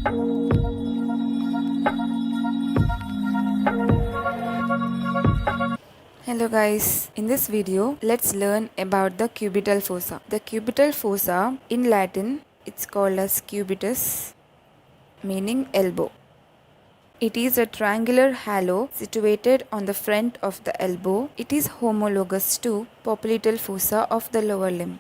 Hello guys, in this video let's learn about the cubital fossa. The cubital fossa in Latin it's called as cubitus, meaning elbow. It is a triangular hollow situated on the front of the elbow. It is homologous to popliteal fossa of the lower limb.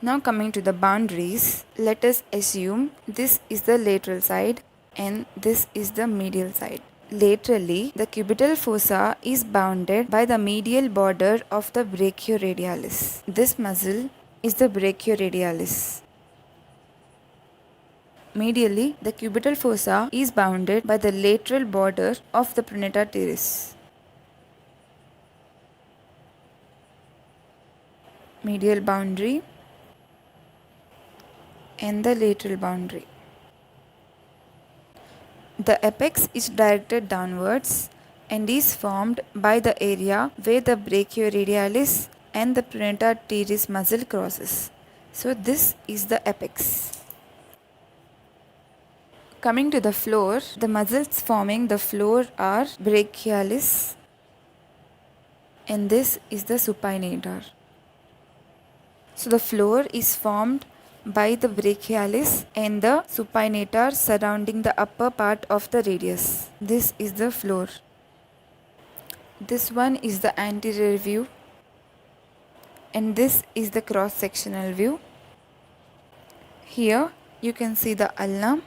Now coming to the boundaries, let us assume this is the lateral side and this is the medial side. Laterally, the cubital fossa is bounded by the medial border of the brachioradialis. This muscle is the brachioradialis. Medially, the cubital fossa is bounded by the lateral border of the pronata teres. Medial boundary and the lateral boundary. The apex is directed downwards and is formed by the area where the brachioradialis and the pronata teres muscle crosses. So this is the apex. Coming to the floor, the muscles forming the floor are brachialis and this is the supinator. So the floor is formed by the brachialis and the supinator surrounding the upper part of the radius. This is the floor. This one is the anterior view and this is the cross-sectional view. Here you can see the ulna.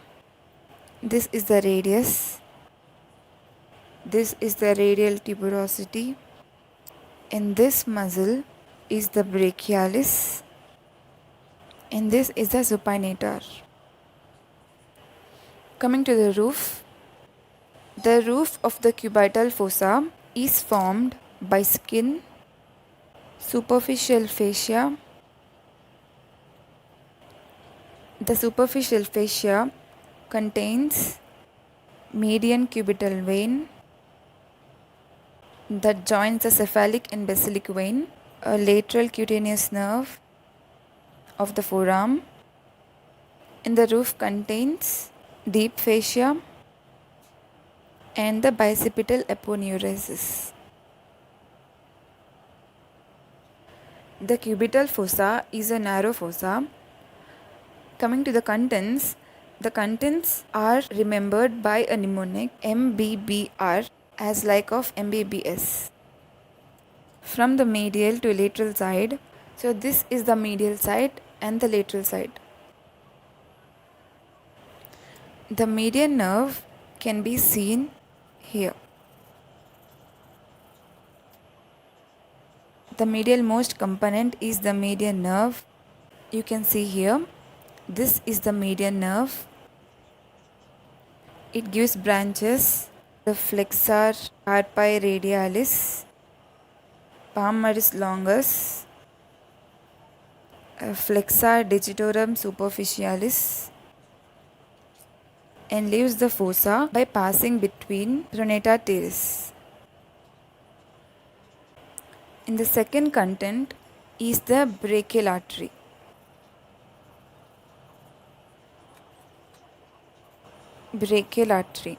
This is the radius. This is the radial tuberosity and this muscle is the brachialis and this is the supinator. Coming to the roof of the cubital fossa is formed by skin, superficial fascia. The superficial fascia contains median cubital vein that joins the cephalic and basilic vein, a lateral cutaneous nerve of the forearm, and the roof contains deep fascia and the bicipital aponeurosis. The cubital fossa is a narrow fossa. Coming to the contents are remembered by a mnemonic MBBR as like of MBBS. From the medial to lateral side, so this is the medial side and the lateral side. The median nerve can be seen here. The medial most component is the median nerve. You can see here, this is the median nerve. It gives branches, the flexor carpi radialis, palmaris longus, flexor digitorum superficialis, and leaves the fossa by passing between pronata teres. In the second content is the brachial artery. Brachial artery.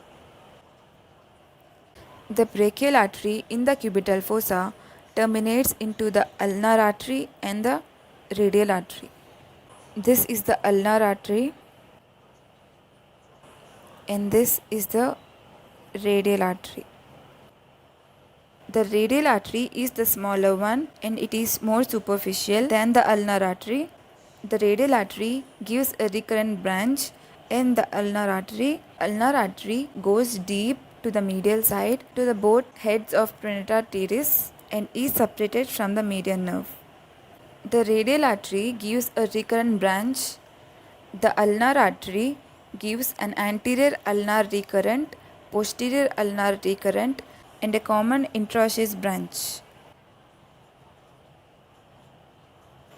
The brachial artery in the cubital fossa terminates into the ulnar artery and the radial artery. This is the ulnar artery and this is the radial artery. The radial artery is the smaller one and it is more superficial than the ulnar artery. The radial artery gives a recurrent branch and the ulnar artery goes deep to the medial side to the both heads of pronata teres and is separated from the median nerve. The radial artery gives a recurrent branch. The ulnar artery gives an anterior ulnar recurrent, posterior ulnar recurrent and a common intraosseous branch.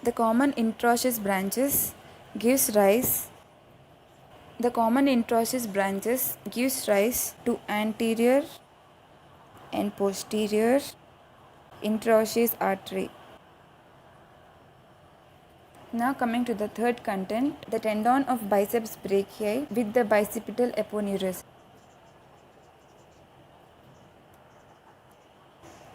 The common intraosseous branches gives rise to anterior and posterior intraosseous artery. Now coming to the third content, the tendon of biceps brachii with the bicipital aponeurosis.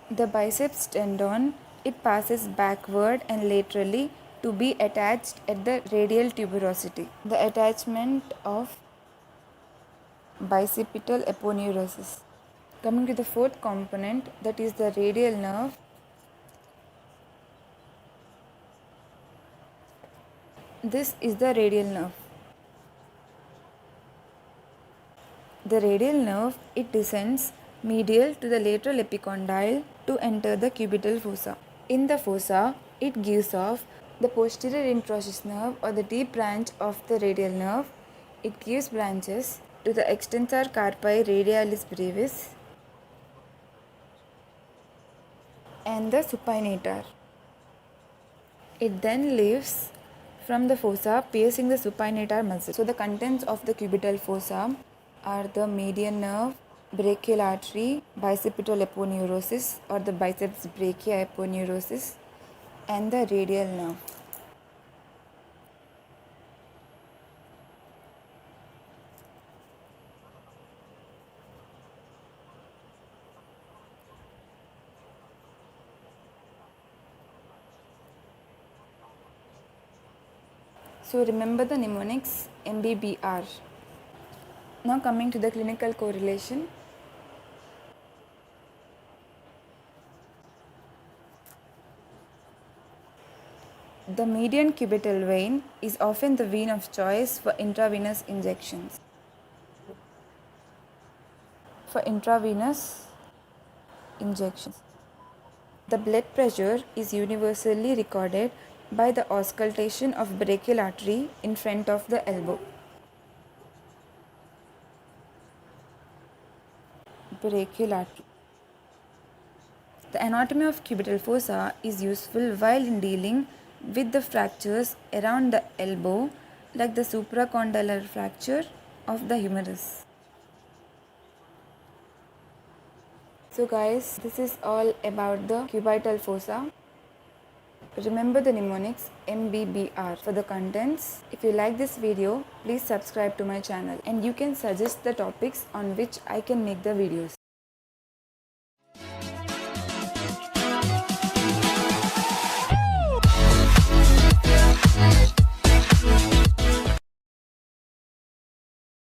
The biceps tendon, it passes backward and laterally to be attached at the radial tuberosity. The attachment of bicipital aponeurosis. Coming to the fourth component, that is the radial nerve. This is the radial nerve. The radial nerve, it descends medial to the lateral epicondyle to enter the cubital fossa. In the fossa, it gives off the posterior introsus nerve or the deep branch of the radial nerve. It gives branches to the extensor carpi radialis brevis and the supinator. It then leaves from the fossa piercing the supinator muscle. So the contents of the cubital fossa are the median nerve, brachial artery, bicipital aponeurosis or the biceps brachii aponeurosis and the radial nerve. So remember the mnemonics MBBR. Now coming to the clinical correlation. The median cubital vein is often the vein of choice for intravenous injections. The blood pressure is universally recorded by the auscultation of brachial artery in front of the elbow. Brachial artery. The anatomy of cubital fossa is useful while in dealing with the fractures around the elbow, like the supracondylar fracture of the humerus. So guys, this is all about the cubital fossa. Remember the mnemonics MBBR for the contents. If you like this video, please subscribe to my channel and you can suggest the topics on which I can make the videos.